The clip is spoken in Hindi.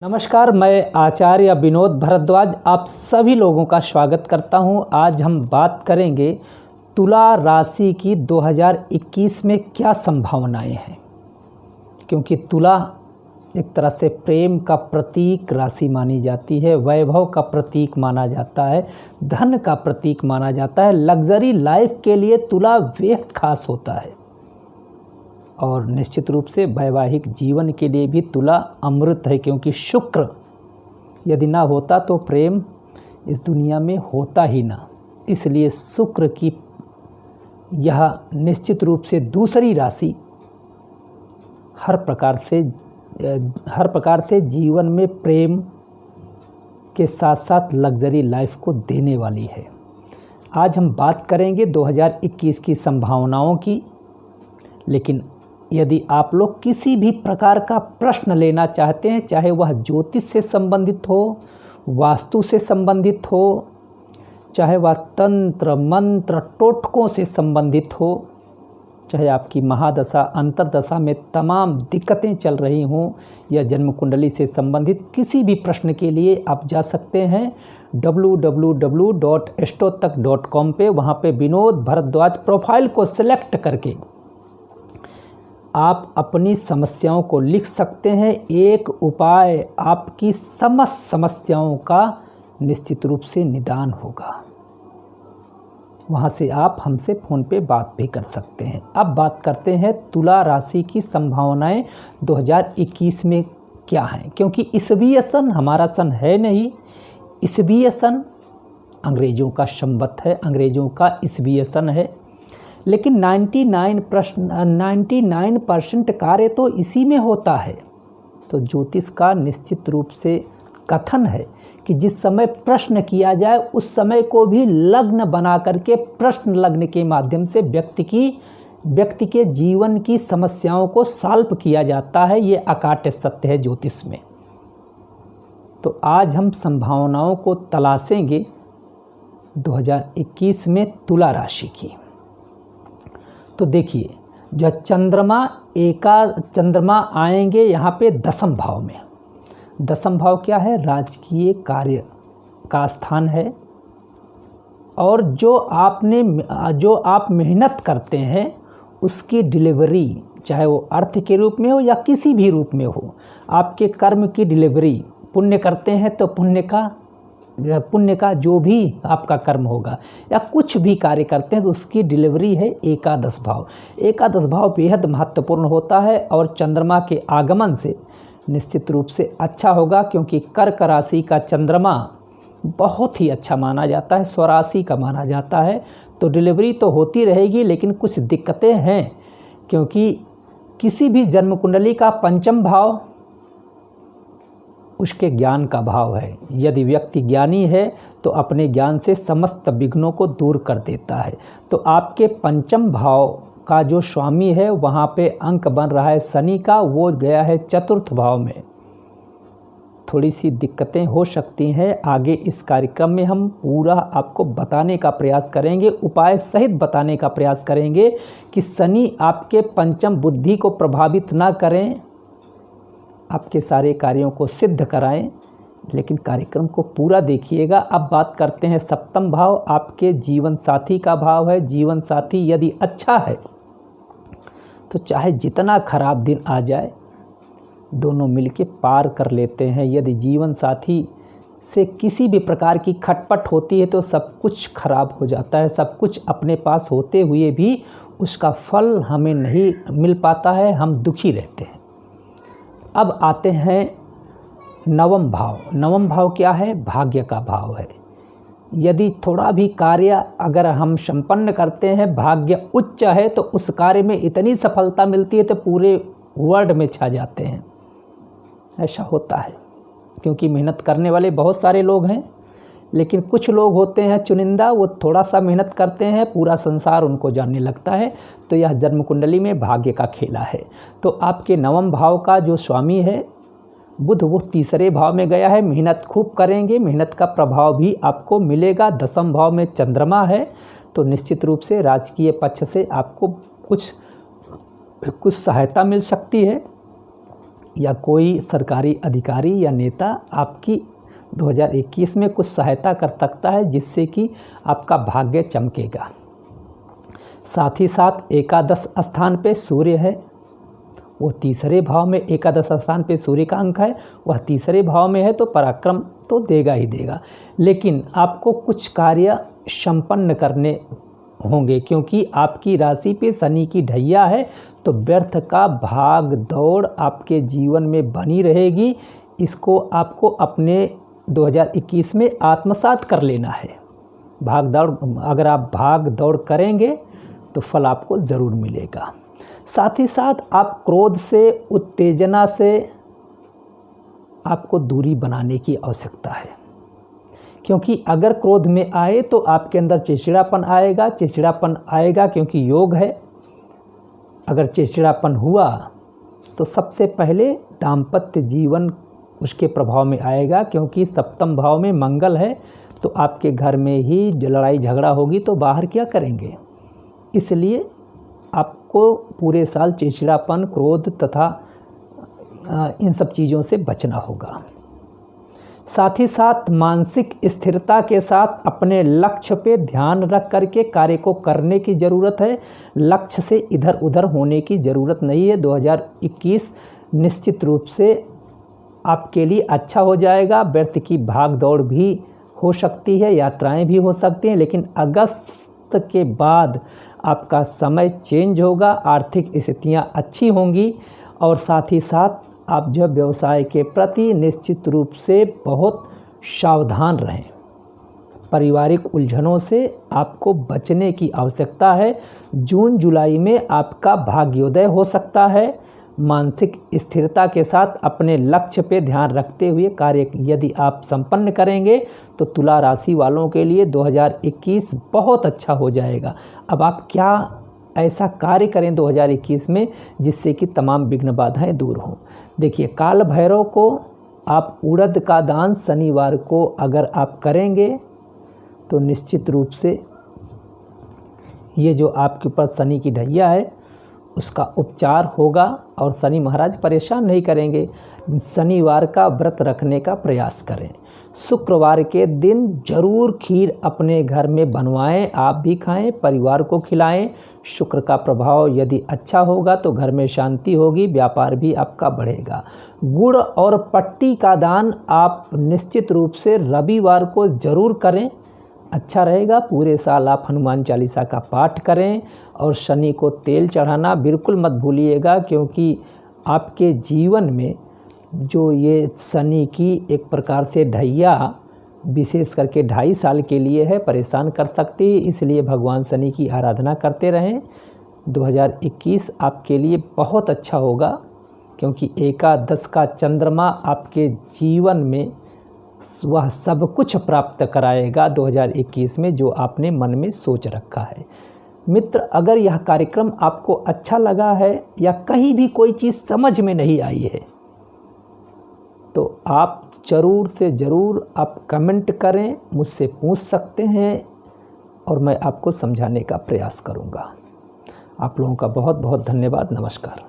नमस्कार, मैं आचार्य विनोद भारद्वाज आप सभी लोगों का स्वागत करता हूं। आज हम बात करेंगे तुला राशि की 2021 में क्या संभावनाएं हैं, क्योंकि तुला एक तरह से प्रेम का प्रतीक राशि मानी जाती है, वैभव का प्रतीक माना जाता है, धन का प्रतीक माना जाता है। लग्जरी लाइफ के लिए तुला बेहद खास होता है और निश्चित रूप से वैवाहिक जीवन के लिए भी तुला अमृत है, क्योंकि शुक्र यदि ना होता तो प्रेम इस दुनिया में होता ही ना। इसलिए शुक्र की यह निश्चित रूप से दूसरी राशि हर प्रकार से जीवन में प्रेम के साथ साथ लग्जरी लाइफ को देने वाली है। आज हम बात करेंगे 2021 की संभावनाओं की, लेकिन यदि आप लोग किसी भी प्रकार का प्रश्न लेना चाहते हैं, चाहे वह ज्योतिष से संबंधित हो, वास्तु से संबंधित हो, चाहे वह तंत्र मंत्र टोटकों से संबंधित हो, चाहे आपकी महादशा अंतरदशा में तमाम दिक्कतें चल रही हों या जन्म कुंडली से संबंधित किसी भी प्रश्न के लिए आप जा सकते हैं www.astrotak.com पे। वहाँ पे विनोद भारद्वाज प्रोफाइल को सिलेक्ट करके आप अपनी समस्याओं को लिख सकते हैं। एक उपाय आपकी समस्त समस्याओं का निश्चित रूप से निदान होगा। वहाँ से आप हमसे फ़ोन पे बात भी कर सकते हैं। अब बात करते हैं तुला राशि की संभावनाएं 2021 में क्या हैं, क्योंकि ईसवीय सन हमारा सन है नहीं। ईसवीय सन अंग्रेज़ों का संवत है, अंग्रेज़ों का ईसवीय सन है, लेकिन 99% कार्य तो इसी में होता है। तो ज्योतिष का निश्चित रूप से कथन है कि जिस समय प्रश्न किया जाए उस समय को भी लग्न बना करके प्रश्न लग्न के माध्यम से व्यक्ति के जीवन की समस्याओं को सॉल्व किया जाता है। ये अकाट्य सत्य है ज्योतिष में। तो आज हम संभावनाओं को तलाशेंगे 2021 में तुला राशि की। तो देखिए, जो चंद्रमा आएंगे यहाँ पे दसम भाव में। दसम भाव क्या है? राजकीय कार्य का स्थान है। और जो आप मेहनत करते हैं उसकी डिलीवरी, चाहे वो अर्थ के रूप में हो या किसी भी रूप में हो, आपके कर्म की डिलीवरी, पुण्य करते हैं तो पुण्य का जो भी आपका कर्म होगा या कुछ भी कार्य करते हैं तो उसकी डिलीवरी है एकादश भाव। एकादश भाव बेहद महत्वपूर्ण होता है और चंद्रमा के आगमन से निश्चित रूप से अच्छा होगा, क्योंकि कर्क राशि का चंद्रमा बहुत ही अच्छा माना जाता है, स्वराशि का माना जाता है। तो डिलीवरी तो होती रहेगी, लेकिन कुछ दिक्कतें हैं, क्योंकि किसी भी जन्म कुंडली का पंचम भाव उसके ज्ञान का भाव है। यदि व्यक्ति ज्ञानी है तो अपने ज्ञान से समस्त विघ्नों को दूर कर देता है। तो आपके पंचम भाव का जो स्वामी है वहाँ पे अंक बन रहा है शनि का, वो गया है चतुर्थ भाव में। थोड़ी सी दिक्कतें हो सकती हैं। आगे इस कार्यक्रम में हम पूरा आपको बताने का प्रयास करेंगे, उपाय सहित बताने का प्रयास करेंगे कि शनि आपके पंचम बुद्धि को प्रभावित ना करें, आपके सारे कार्यों को सिद्ध कराएं। लेकिन कार्यक्रम को पूरा देखिएगा। अब बात करते हैं सप्तम भाव, आपके जीवन साथी का भाव है। जीवन साथी यदि अच्छा है तो चाहे जितना खराब दिन आ जाए दोनों मिलके पार कर लेते हैं। यदि जीवन साथी से किसी भी प्रकार की खटपट होती है तो सब कुछ खराब हो जाता है। सब कुछ अपने पास होते हुए भी उसका फल हमें नहीं मिल पाता है, हम दुखी रहते हैं। अब आते हैं नवम भाव। नवम भाव क्या है? भाग्य का भाव है। यदि थोड़ा भी कार्य अगर हम संपन्न करते हैं, भाग्य उच्च है, तो उस कार्य में इतनी सफलता मिलती है तो पूरे वर्ल्ड में छा जाते हैं। ऐसा होता है, क्योंकि मेहनत करने वाले बहुत सारे लोग हैं, लेकिन कुछ लोग होते हैं चुनिंदा, वो थोड़ा सा मेहनत करते हैं, पूरा संसार उनको जानने लगता है। तो यह जन्म कुंडली में भाग्य का खेला है। तो आपके नवम भाव का जो स्वामी है बुध, वो तीसरे भाव में गया है। मेहनत खूब करेंगे, मेहनत का प्रभाव भी आपको मिलेगा। दसम भाव में चंद्रमा है, तो निश्चित रूप से राजकीय पक्ष से आपको कुछ सहायता मिल सकती है। या कोई सरकारी अधिकारी या नेता आपकी 2021 में कुछ सहायता कर सकता है, जिससे कि आपका भाग्य चमकेगा। साथ ही साथ एकादश स्थान पे सूर्य है, वो तीसरे भाव में, एकादश स्थान पे सूर्य का अंक है, वह तीसरे भाव में है, तो पराक्रम तो देगा ही देगा। लेकिन आपको कुछ कार्य संपन्न करने होंगे, क्योंकि आपकी राशि पे शनि की ढैया है, तो व्यर्थ का भाग दौड़ आपके जीवन में बनी रहेगी। इसको आपको अपने 2021 में आत्मसात कर लेना है। भाग दौड़, अगर आप भाग दौड़ करेंगे तो फल आपको ज़रूर मिलेगा। साथ ही साथ आप क्रोध से, उत्तेजना से आपको दूरी बनाने की आवश्यकता है, क्योंकि अगर क्रोध में आए तो आपके अंदर चिड़चिड़ापन आएगा। चिड़चिड़ापन आएगा क्योंकि योग है। अगर चिड़चिड़ापन हुआ तो सबसे पहले दाम्पत्य जीवन उसके प्रभाव में आएगा, क्योंकि सप्तम भाव में मंगल है, तो आपके घर में ही जो लड़ाई झगड़ा होगी तो बाहर क्या करेंगे। इसलिए आपको पूरे साल चिड़चिड़ापन, क्रोध तथा इन सब चीज़ों से बचना होगा। साथ ही साथ मानसिक स्थिरता के साथ अपने लक्ष्य पे ध्यान रख करके कार्य को करने की ज़रूरत है। लक्ष्य से इधर उधर होने की ज़रूरत नहीं है। 2021 निश्चित रूप से आपके लिए अच्छा हो जाएगा। व्यर्थ की भाग दौड़ भी हो सकती है, यात्राएं भी हो सकती हैं, लेकिन अगस्त के बाद आपका समय चेंज होगा, आर्थिक स्थितियां अच्छी होंगी। और साथ ही साथ आप जो व्यवसाय के प्रति निश्चित रूप से बहुत सावधान रहें। पारिवारिक उलझनों से आपको बचने की आवश्यकता है। जून जुलाई में आपका भाग्योदय हो सकता है। मानसिक स्थिरता के साथ अपने लक्ष्य पे ध्यान रखते हुए कार्य यदि आप संपन्न करेंगे तो तुला राशि वालों के लिए 2021 बहुत अच्छा हो जाएगा। अब आप क्या ऐसा कार्य करें 2021 में जिससे कि तमाम विघ्न बाधाएं दूर हों। देखिए, काल भैरव को आप उड़द का दान शनिवार को अगर आप करेंगे तो निश्चित रूप से ये जो आपके ऊपर शनि की ढैया है उसका उपचार होगा और शनि महाराज परेशान नहीं करेंगे। शनिवार का व्रत रखने का प्रयास करें। शुक्रवार के दिन जरूर खीर अपने घर में बनवाएं, आप भी खाएं, परिवार को खिलाएं। शुक्र का प्रभाव यदि अच्छा होगा तो घर में शांति होगी, व्यापार भी आपका बढ़ेगा। गुड़ और पट्टी का दान आप निश्चित रूप से रविवार को ज़रूर करें, अच्छा रहेगा। पूरे साल आप हनुमान चालीसा का पाठ करें और शनि को तेल चढ़ाना बिल्कुल मत भूलिएगा, क्योंकि आपके जीवन में जो ये शनि की एक प्रकार से ढैया विशेष करके 2.5 साल के लिए है, परेशान कर सकती है। इसलिए भगवान शनि की आराधना करते रहें। 2021 आपके लिए बहुत अच्छा होगा, क्योंकि एकादश का चंद्रमा आपके जीवन में वह सब कुछ प्राप्त कराएगा 2021 में जो आपने मन में सोच रखा है। मित्र, अगर यह कार्यक्रम आपको अच्छा लगा है या कहीं भी कोई चीज़ समझ में नहीं आई है तो आप ज़रूर से ज़रूर आप कमेंट करें, मुझसे पूछ सकते हैं और मैं आपको समझाने का प्रयास करूंगा। आप लोगों का बहुत बहुत धन्यवाद। नमस्कार।